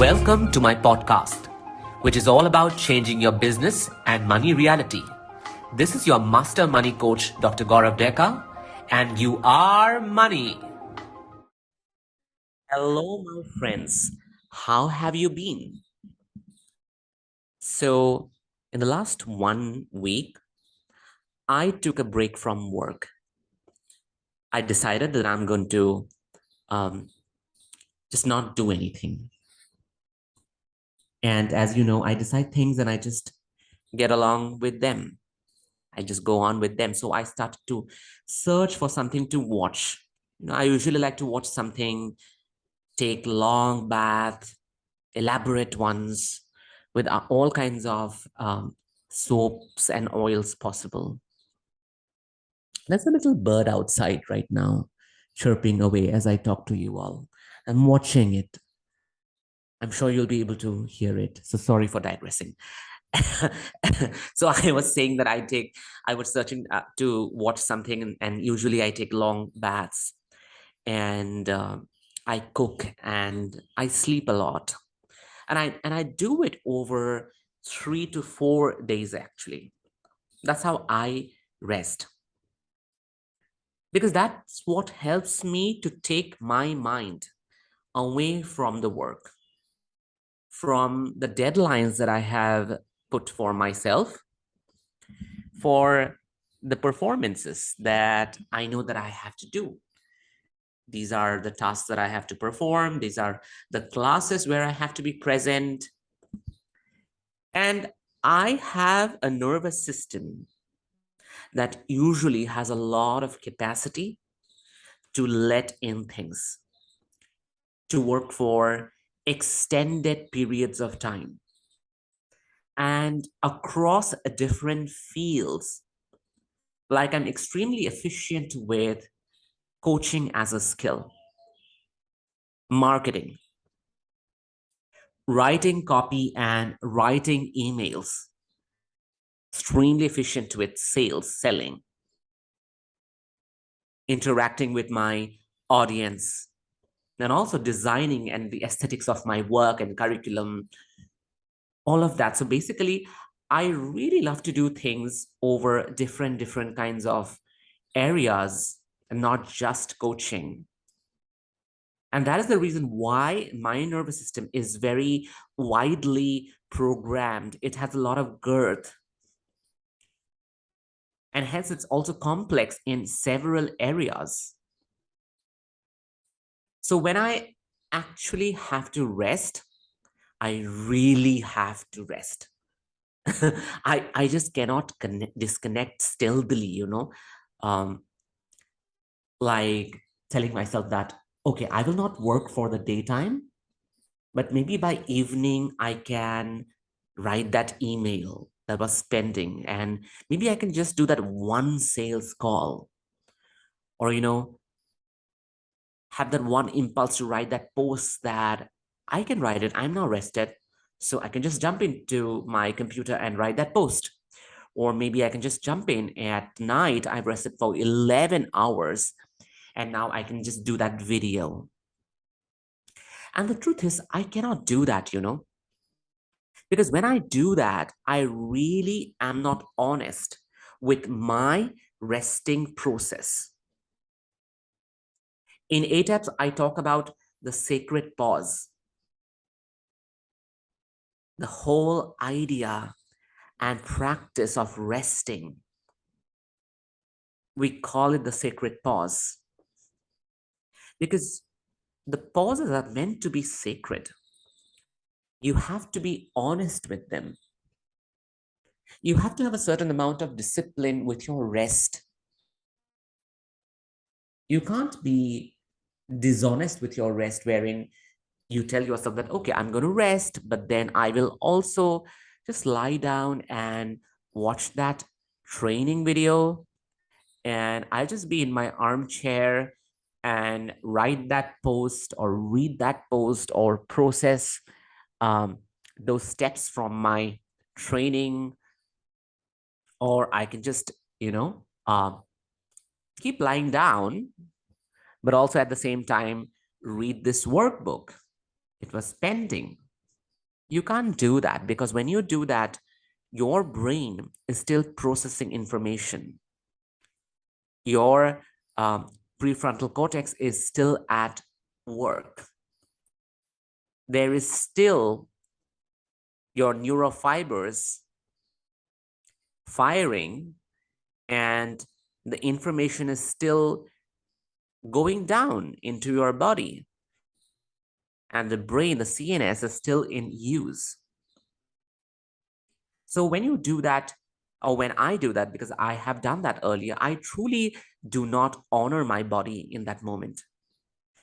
Welcome to my podcast, which is all about changing your business and money reality. This is your master money coach, Dr. Gaurav Deka, and you are money. Hello, my friends. How have you been? So, in the last 1 week, I took a break from work. I decided that I'm going to just not do anything. And as you know, I decide things and I just get along with them. I just go on with them. So I started to search for something to watch. I usually like to watch something, take long bath, elaborate ones with all kinds of soaps and oils possible. There's a little bird outside right now, chirping away as I talk to you all. I'm watching it. I'm sure you'll be able to hear it. So sorry for digressing. So I was saying that I was searching to watch something, and usually I take long baths, and I cook and I sleep a lot, and I do it over 3 to 4 days actually. That's how I rest, because that's what helps me to take my mind away from the work, from the deadlines that I have put for myself, for the performances that I know that I have to do. These are the tasks that I have to perform. These are the classes where I have to be present. And I have a nervous system that usually has a lot of capacity to let in things, to work for extended periods of time and across different fields. Like, I'm extremely efficient with coaching as a skill, marketing, writing copy and writing emails, extremely efficient with sales, selling, interacting with my audience, and also designing and the aesthetics of my work and curriculum, all of that. So basically, I really love to do things over different kinds of areas and not just coaching. And that is the reason why my nervous system is very widely programmed. It has a lot of girth. And hence, it's also complex in several areas. So when I actually have to rest, I really have to rest. I just cannot disconnect stealthily, like telling myself that, okay, I will not work for the daytime, but maybe by evening I can write that email that was pending, and maybe I can just do that one sales call, or have that one impulse to write that post that I can write it. I'm now rested, so I can just jump into my computer and write that post. Or maybe I can just jump in at night. I've rested for 11 hours, and now I can just do that video. And the truth is, I cannot do that, because when I do that, I really am not honest with my resting process. In ATAPS, I talk about the sacred pause, the whole idea and practice of resting. We call it the sacred pause because the pauses are meant to be sacred. You have to be honest with them. You have to have a certain amount of discipline with your rest. You can't be dishonest with your rest, wherein you tell yourself that, okay, I'm going to rest, but then I will also just lie down and watch that training video, and I'll just be in my armchair and write that post or read that post or process those steps from my training. Or I can just, keep lying down, but also at the same time read this workbook. It was pending. You can't do that because when you do that, your brain is still processing information. Your prefrontal cortex is still at work. There is still your neurofibers firing, and the information is still going down into your body. And the brain, the CNS, is still in use. So when you do that, or when I do that, because I have done that earlier, I truly do not honor my body in that moment.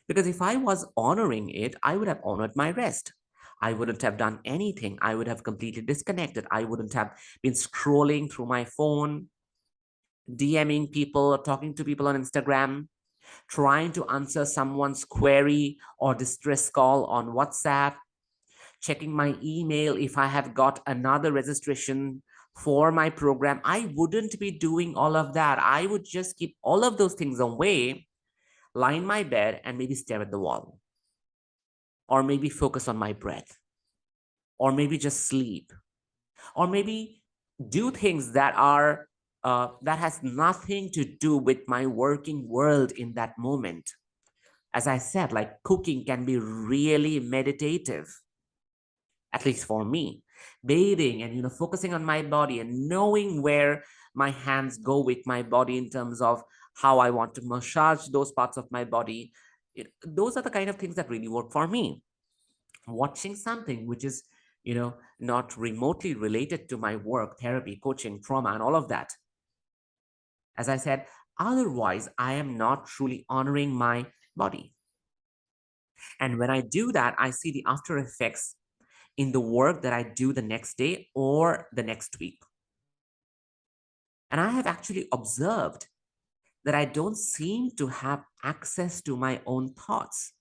Because if I was honoring it, I would have honored my rest. I wouldn't have done anything. I would have completely disconnected. I wouldn't have been scrolling through my phone, DMing people, or talking to people on Instagram, trying to answer someone's query or distress call on WhatsApp, checking my email if I have got another registration for my program. I wouldn't be doing all of that. I would just keep all of those things away, lie in my bed, and maybe stare at the wall, or maybe focus on my breath, or maybe just sleep, or maybe do things that are that has nothing to do with my working world in that moment. As I said, like cooking can be really meditative, at least for me. Bathing and focusing on my body and knowing where my hands go with my body in terms of how I want to massage those parts of my body. Those are the kind of things that really work for me. Watching something which is not remotely related to my work, therapy, coaching, trauma, and all of that. As I said, otherwise I am not truly honoring my body. And when I do that, I see the after effects in the work that I do the next day or the next week. And I have actually observed that I don't seem to have access to my own thoughts,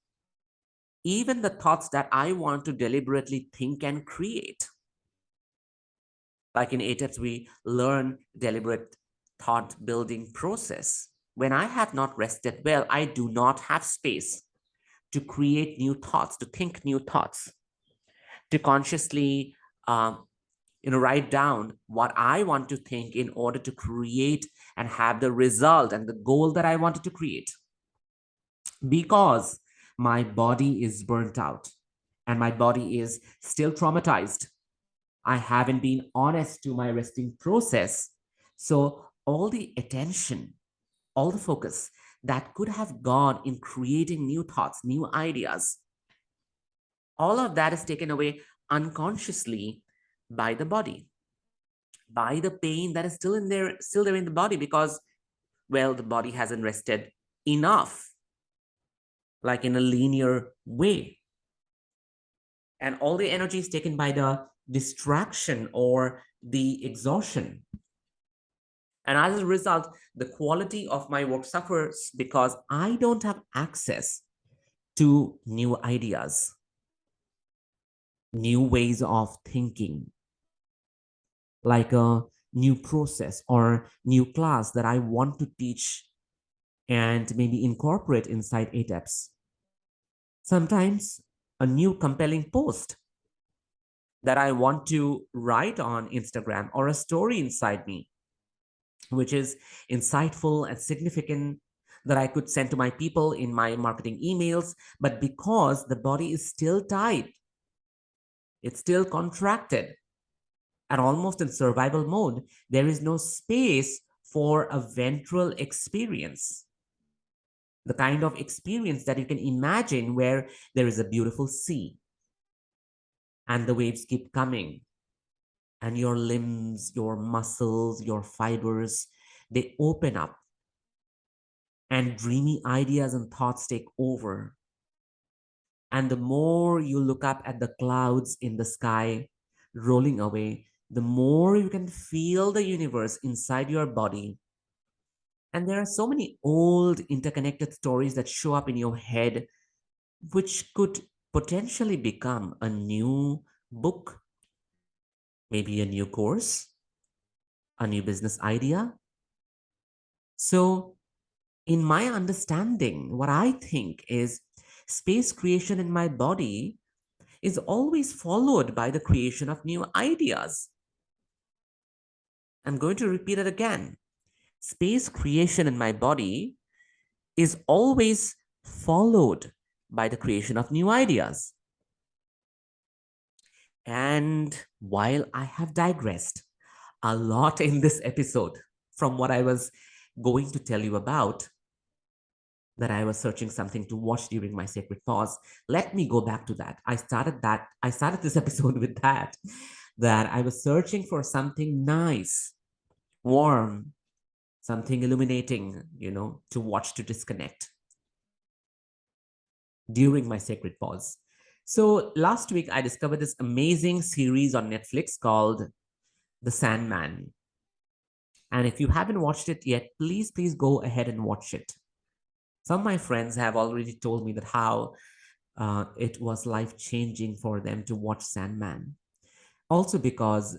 even the thoughts that I want to deliberately think and create. Like in ATEPS, we learn deliberate thought building process. When I have not rested well, I do not have space to create new thoughts, to think new thoughts, to consciously write down what I want to think in order to create and have the result and the goal that I wanted to create. Because my body is burnt out and my body is still traumatized. I haven't been honest to my resting process. So all the attention, all the focus that could have gone in creating new thoughts, new ideas, all of that is taken away unconsciously by the body, by the pain that is still there in the body, because, well, the body hasn't rested enough, like in a linear way. And all the energy is taken by the distraction or the exhaustion. And as a result, the quality of my work suffers because I don't have access to new ideas, new ways of thinking, like a new process or new class that I want to teach and maybe incorporate inside ATEPS. Sometimes a new compelling post that I want to write on Instagram, or a story inside me, which is insightful and significant, that I could send to my people in my marketing emails. But because the body is still tight, it's still contracted and almost in survival mode, there is no space for a ventral experience. The kind of experience that you can imagine where there is a beautiful sea and the waves keep coming and your limbs, your muscles, your fibers, they open up and dreamy ideas and thoughts take over. And the more you look up at the clouds in the sky rolling away, the more you can feel the universe inside your body. And there are so many old interconnected stories that show up in your head, which could potentially become a new book, maybe a new course, a new business idea. So, in my understanding, what I think is space creation in my body is always followed by the creation of new ideas. I'm going to repeat it again. Space creation in my body is always followed by the creation of new ideas. And while I have digressed a lot in this episode from what I was going to tell you about, that I was searching something to watch during my sacred pause, let me go back to that. I started this episode with that I was searching for something nice, warm, something illuminating, to watch to disconnect during my sacred pause. So last week, I discovered this amazing series on Netflix called The Sandman. And if you haven't watched it yet, please go ahead and watch it. Some of my friends have already told me that how it was life-changing for them to watch Sandman. Also because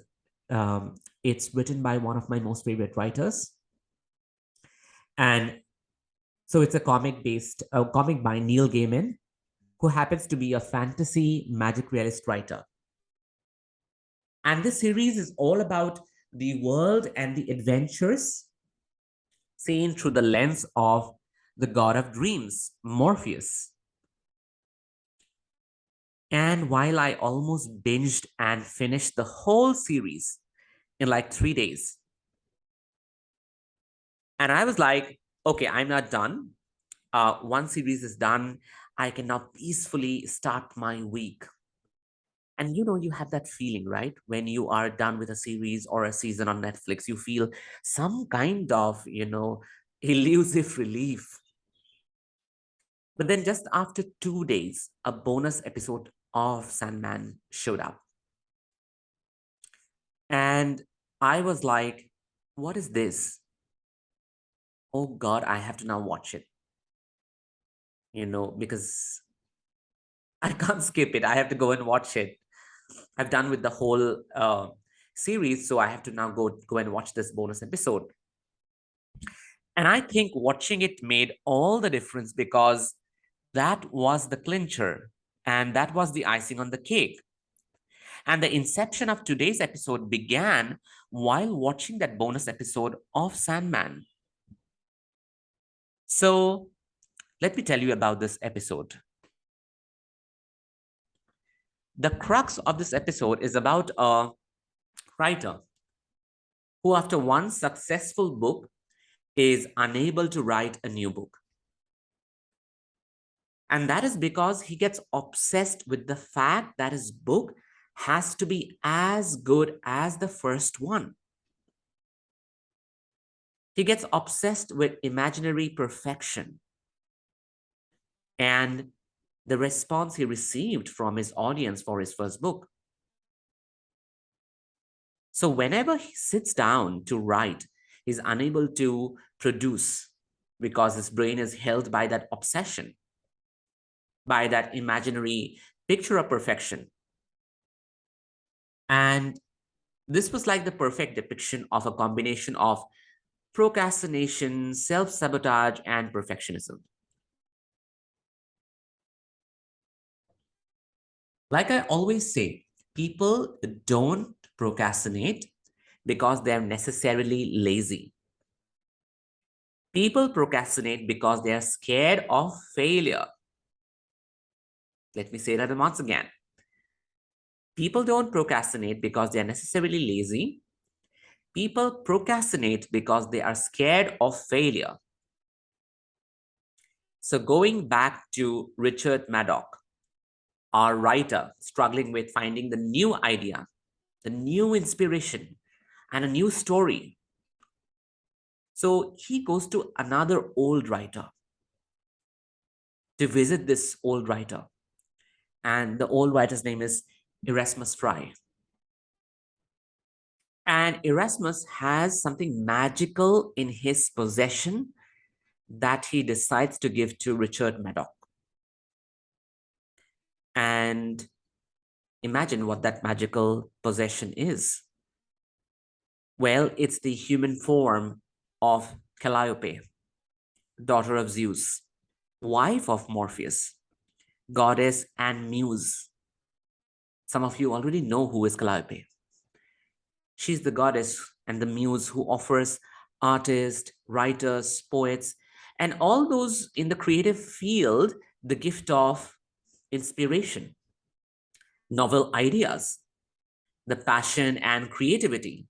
it's written by one of my most favorite writers. And so it's a comic by Neil Gaiman, who happens to be a fantasy magic realist writer. And this series is all about the world and the adventures seen through the lens of the god of dreams, Morpheus. And while I almost binged and finished the whole series in like 3 days, and I was like, okay, I'm not done. One series is done. I can now peacefully start my week. And you have that feeling, right? When you are done with a series or a season on Netflix, you feel some kind of, elusive relief. But then just after 2 days, a bonus episode of Sandman showed up. And I was like, what is this? Oh God, I have to now watch it, because I can't skip it. I have to go and watch it. I've done with the whole series, so I have to now go and watch this bonus episode. And I think watching it made all the difference because that was the clincher and that was the icing on the cake. And the inception of today's episode began while watching that bonus episode of Sandman. So let me tell you about this episode. The crux of this episode is about a writer who, after one successful book, is unable to write a new book. And that is because he gets obsessed with the fact that his book has to be as good as the first one. He gets obsessed with imaginary perfection. And the response he received from his audience for his first book. So whenever he sits down to write, he's unable to produce because his brain is held by that obsession, by that imaginary picture of perfection. And this was like the perfect depiction of a combination of procrastination, self-sabotage, and perfectionism. Like I always say, people don't procrastinate because they're necessarily lazy. People procrastinate because they are scared of failure. Let me say that once again. People don't procrastinate because they are necessarily lazy. People procrastinate because they are scared of failure. So going back to Richard Maddock, our writer struggling with finding the new idea, the new inspiration, and a new story. So he goes to another old writer to visit this old writer. And the old writer's name is Erasmus Fry. And Erasmus has something magical in his possession that he decides to give to Richard Maddock. And imagine what that magical possession is. Well, it's the human form of Calliope, daughter of Zeus, wife of Morpheus, goddess and muse. Some of you already know who is Calliope. She's the goddess and the muse who offers artists, writers, poets, and all those in the creative field the gift of inspiration, novel ideas, the passion and creativity.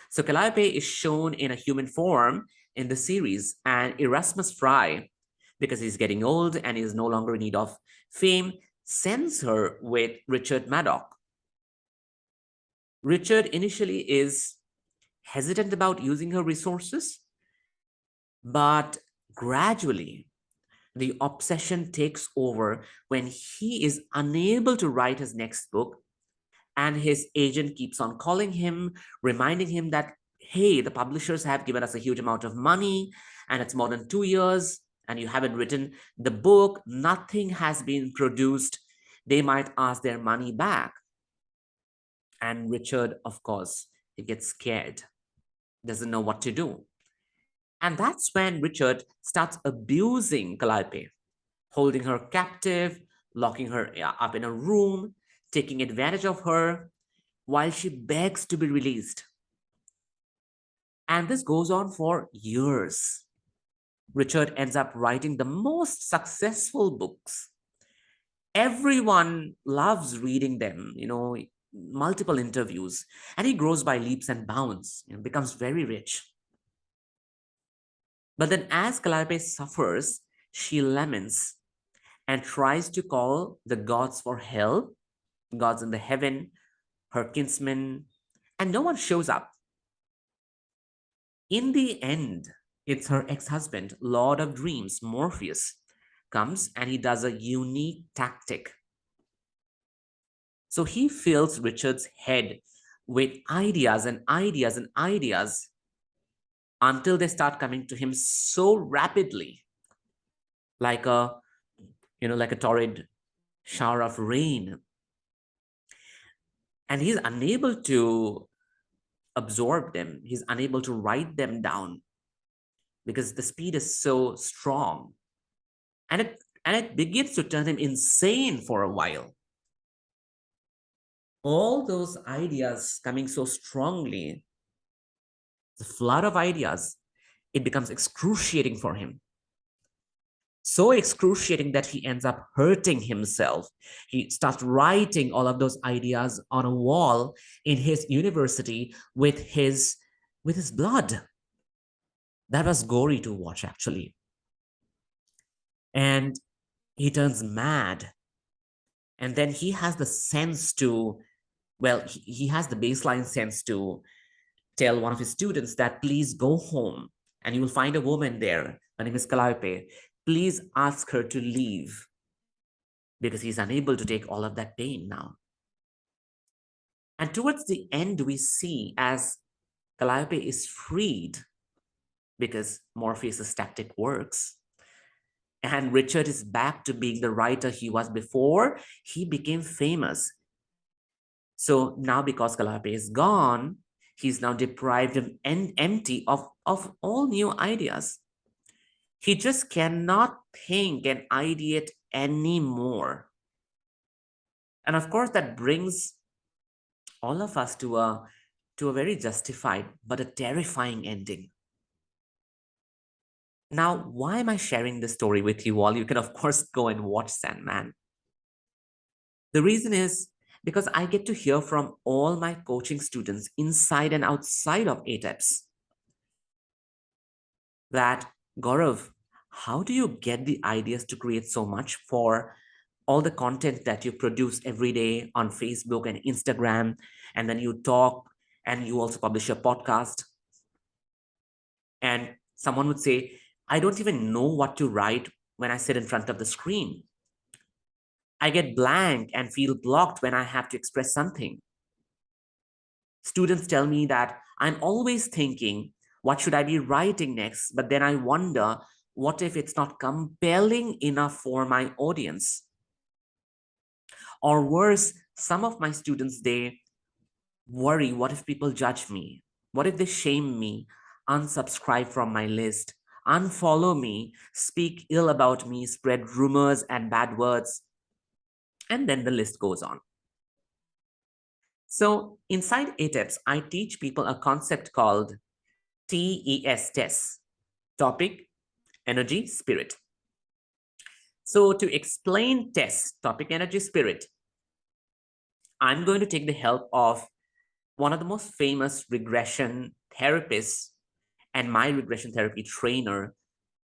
So Calliope is shown in a human form in the series, and Erasmus Fry, because he's getting old and is no longer in need of fame, sends her with Richard Maddock. Richard initially is hesitant about using her resources, but gradually the obsession takes over when he is unable to write his next book, and his agent keeps on calling him, reminding him that, hey, the publishers have given us a huge amount of money and it's more than 2 years and you haven't written the book, nothing has been produced, they might ask their money back. And Richard, of course, he gets scared, doesn't know what to do. And that's when Richard starts abusing Calliope, holding her captive, locking her up in a room, taking advantage of her while she begs to be released. And this goes on for years. Richard ends up writing the most successful books. Everyone loves reading them, multiple interviews, and he grows by leaps and bounds, becomes very rich. But then as Calliope suffers, she laments and tries to call the gods for help, gods in the heaven, her kinsmen, and no one shows up. In the end, it's her ex-husband, Lord of Dreams, Morpheus, comes and he does a unique tactic. So he fills Richard's head with ideas and ideas and ideas until they start coming to him so rapidly, like a torrid shower of rain. And he's unable to absorb them. He's unable to write them down because the speed is so strong. And it begins to turn him insane for a while. All those ideas coming so strongly, the flood of ideas, it becomes excruciating for him. So excruciating that he ends up hurting himself. He starts writing all of those ideas on a wall in his university with his blood. That was gory to watch, actually. And he turns mad. And then he has the sense to, he has the baseline sense to tell one of his students that please go home and you will find a woman there. Her name is Calliope. Please ask her to leave, because he's unable to take all of that pain now. And towards the end, we see as Calliope is freed because Morpheus' tactic works. And Richard is back to being the writer he was before he became famous. So now, because Calliope is gone, he's now deprived and empty of all new ideas. He just cannot think and ideate anymore. And of course, that brings all of us to a very justified but a terrifying ending. Now, why am I sharing this story with you all? You can, of course, go and watch Sandman. The reason is because I get to hear from all my coaching students inside and outside of ATEPS that, Gaurav, how do you get the ideas to create so much for all the content that you produce every day on Facebook and Instagram, and then you talk and you also publish a podcast? And someone would say, I don't even know what to write when I sit in front of the screen. I get blank and feel blocked when I have to express something. Students tell me that I'm always thinking, what should I be writing next? But then I wonder, what if it's not compelling enough for my audience? Or worse, some of my students, they worry, what if people judge me? What if they shame me, unsubscribe from my list, unfollow me, speak ill about me, spread rumors and bad words? And then the list goes on. So inside ATEPs, I teach people a concept called TES, topic, energy, spirit. So to explain TES, topic, energy, spirit, I'm going to take the help of one of the most famous regression therapists and my regression therapy trainer,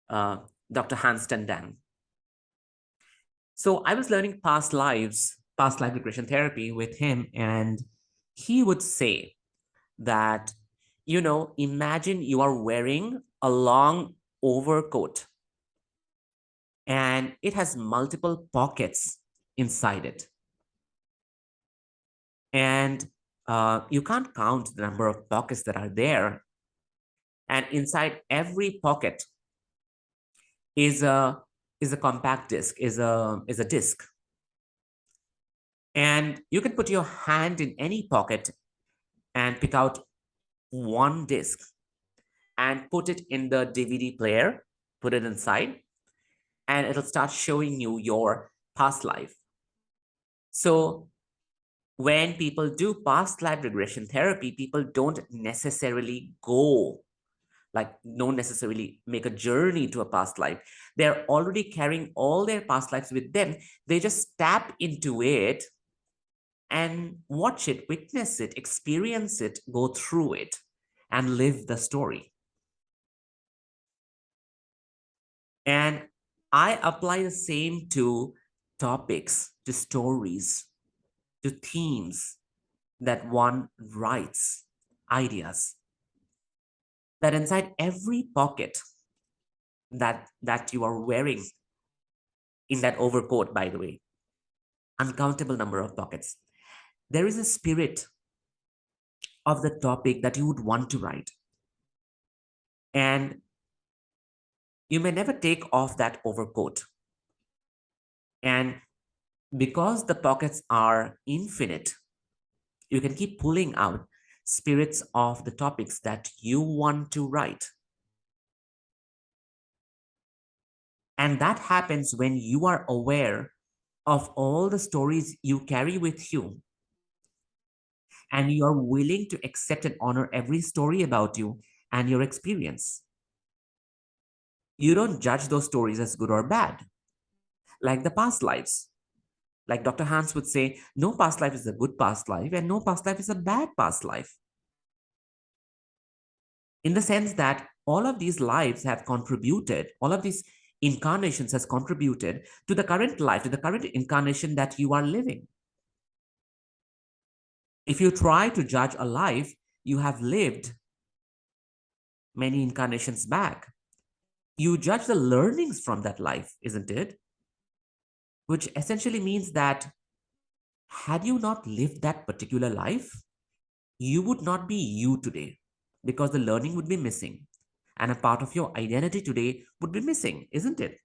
Dr. Hans Dam. So I was learning past life regression therapy with him, and he would say that, imagine you are wearing a long overcoat and it has multiple pockets inside it. And you can't count the number of pockets that are there. And inside every pocket is a compact disc, is a disc. And you can put your hand in any pocket and pick out one disc and put it in the DVD player, put it inside, and it'll start showing you your past life. So when people do past life regression therapy, people don't necessarily don't necessarily make a journey to a past life. They're already carrying all their past lives with them. They just tap into it and watch it, witness it, experience it, go through it, and live the story. And I apply the same to topics, to stories, to themes that one writes, ideas. That inside every pocket that you are wearing in that overcoat, by the way, uncountable number of pockets, there is a spirit of the topic that you would want to write. And you may never take off that overcoat. And because the pockets are infinite, you can keep pulling out spirits of the topics that you want to write. And that happens when you are aware of all the stories you carry with you, and you are willing to accept and honor every story about you and your experience. You don't judge those stories as good or bad, like the past lives. Like Dr. Hans would say, no past life is a good past life and no past life is a bad past life. In the sense that all of these lives have contributed, all of these incarnations has contributed to the current life, to the current incarnation that you are living. If you try to judge a life you have lived many incarnations back, you judge the learnings from that life, isn't it? Which essentially means that had you not lived that particular life, you would not be you today, because the learning would be missing and a part of your identity today would be missing, isn't it?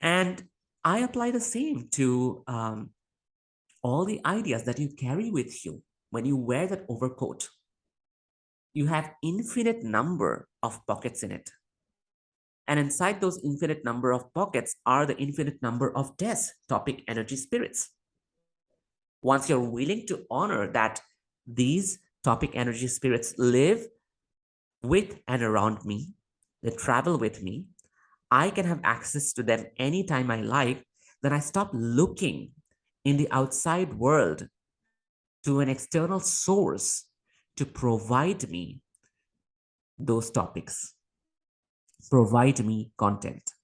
And I apply the same to all the ideas that you carry with you when you wear that overcoat. You have infinite number of pockets in it. And inside those infinite number of pockets are the infinite number of TES, topic, energy, spirits. Once you're willing to honor that these topic, energy, spirits live with and around me, they travel with me, I can have access to them anytime I like, then I stop looking in the outside world to an external source to provide me those topics, provide me content.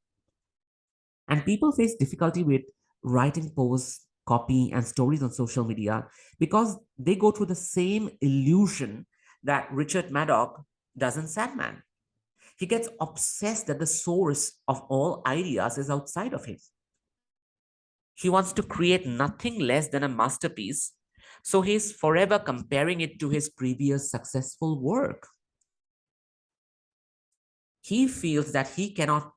And people face difficulty with writing posts, copy, and stories on social media because they go through the same illusion that Richard Maddock does in Sandman. He gets obsessed that the source of all ideas is outside of him. He wants to create nothing less than a masterpiece, so he's forever comparing it to his previous successful work. He feels that he cannot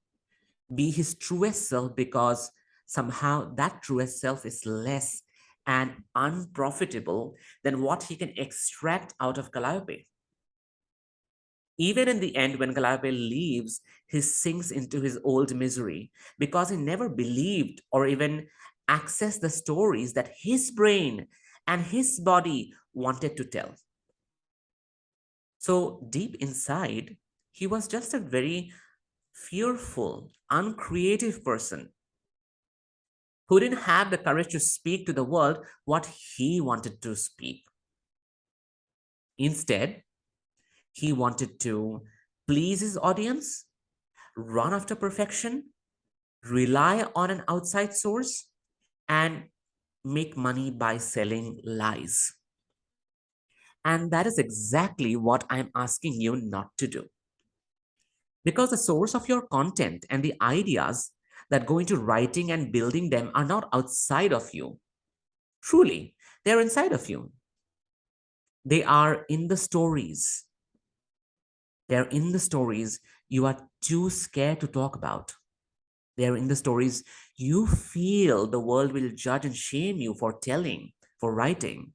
be his truest self because somehow that truest self is less and unprofitable than what he can extract out of Calliope. Even in the end, when Calliope leaves, he sinks into his old misery because he never believed or even access the stories that his brain and his body wanted to tell. So deep inside, he was just a very fearful, uncreative person who didn't have the courage to speak to the world what he wanted to speak. Instead, he wanted to please his audience, run after perfection, rely on an outside source, and make money by selling lies. And that is exactly what I'm asking you not to do. Because the source of your content and the ideas that go into writing and building them are not outside of you. Truly, they're inside of you. They are in the stories. They're in the stories you are too scared to talk about. They're in the stories you feel the world will judge and shame you for telling, for writing.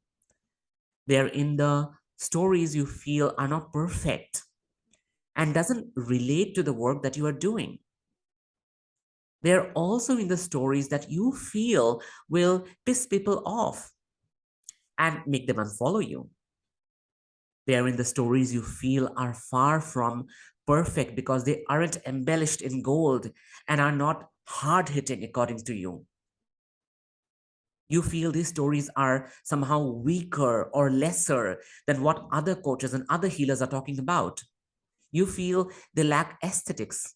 They're in the stories you feel are not perfect and doesn't relate to the work that you are doing. They're also in the stories that you feel will piss people off and make them unfollow you. They're in the stories you feel are far from perfect because they aren't embellished in gold and are not hard hitting according to you. You feel these stories are somehow weaker or lesser than what other coaches and other healers are talking about. You feel they lack aesthetics.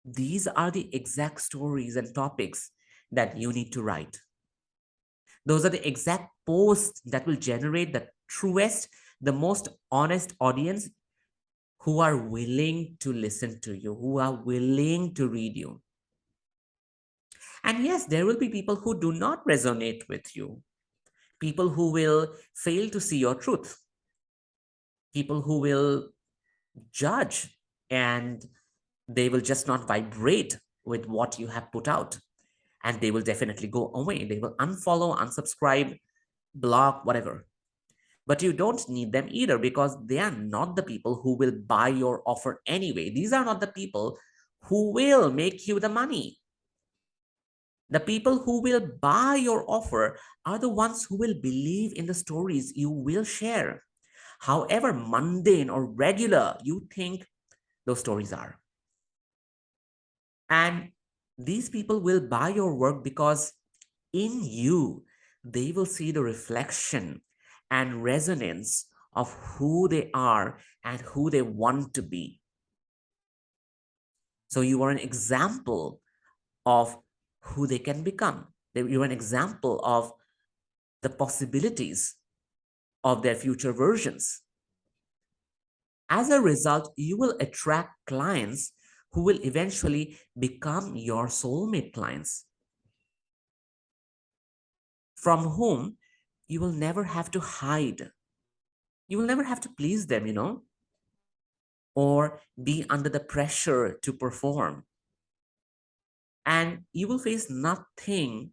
These are the exact stories and topics that you need to write. Those are the exact posts that will generate the truest, the most honest audience who are willing to listen to you, who are willing to read you. And yes, there will be people who do not resonate with you, people who will fail to see your truth, people who will judge and they will just not vibrate with what you have put out. And they will definitely go away. They will unfollow, unsubscribe, block, whatever. But you don't need them either because they are not the people who will buy your offer anyway. These are not the people who will make you the money. The people who will buy your offer are the ones who will believe in the stories you will share, however mundane or regular you think those stories are. And these people will buy your work because in you, they will see the reflection and resonance of who they are and who they want to be. So you are an example of who they can become. You're an example of the possibilities of their future versions. As a result, you will attract clients who will eventually become your soulmate clients, from whom you will never have to hide. You will never have to please them, or be under the pressure to perform. And you will face nothing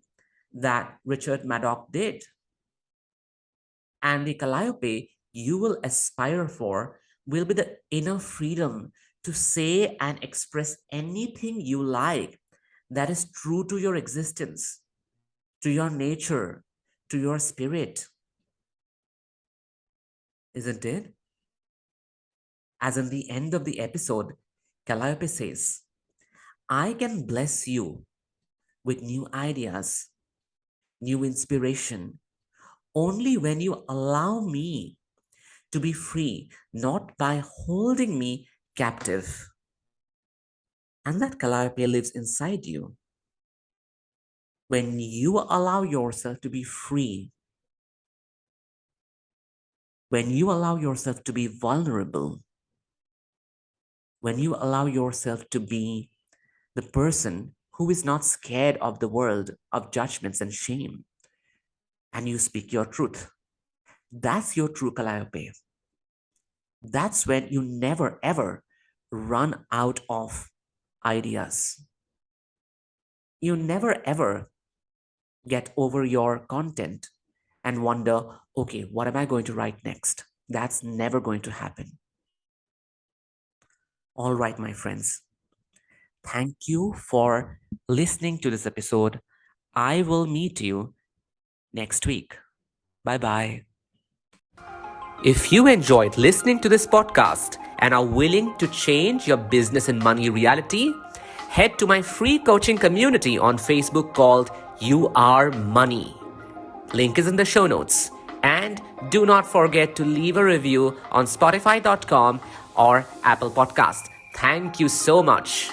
that Richard Maddock did. And the Calliope you will aspire for will be the inner freedom to say and express anything you like that is true to your existence, to your nature, to your spirit. Isn't it? As in the end of the episode, Calliope says, I can bless you with new ideas, new inspiration, only when you allow me to be free, not by holding me captive. And that Calliope lives inside you. When you allow yourself to be free, when you allow yourself to be vulnerable, when you allow yourself to be the person who is not scared of the world, of judgments and shame, and you speak your truth, that's your true Calliope. That's when you never ever run out of ideas. You never ever get over your content and wonder, okay, what am I going to write next? That's never going to happen. All right, my friends. Thank you for listening to this episode. I will meet you next week. Bye bye. If you enjoyed listening to this podcast and are willing to change your business and money reality, head to my free coaching community on Facebook called You Are Money. Link is in the show notes. And do not forget to leave a review on Spotify.com or Apple Podcast. Thank you so much.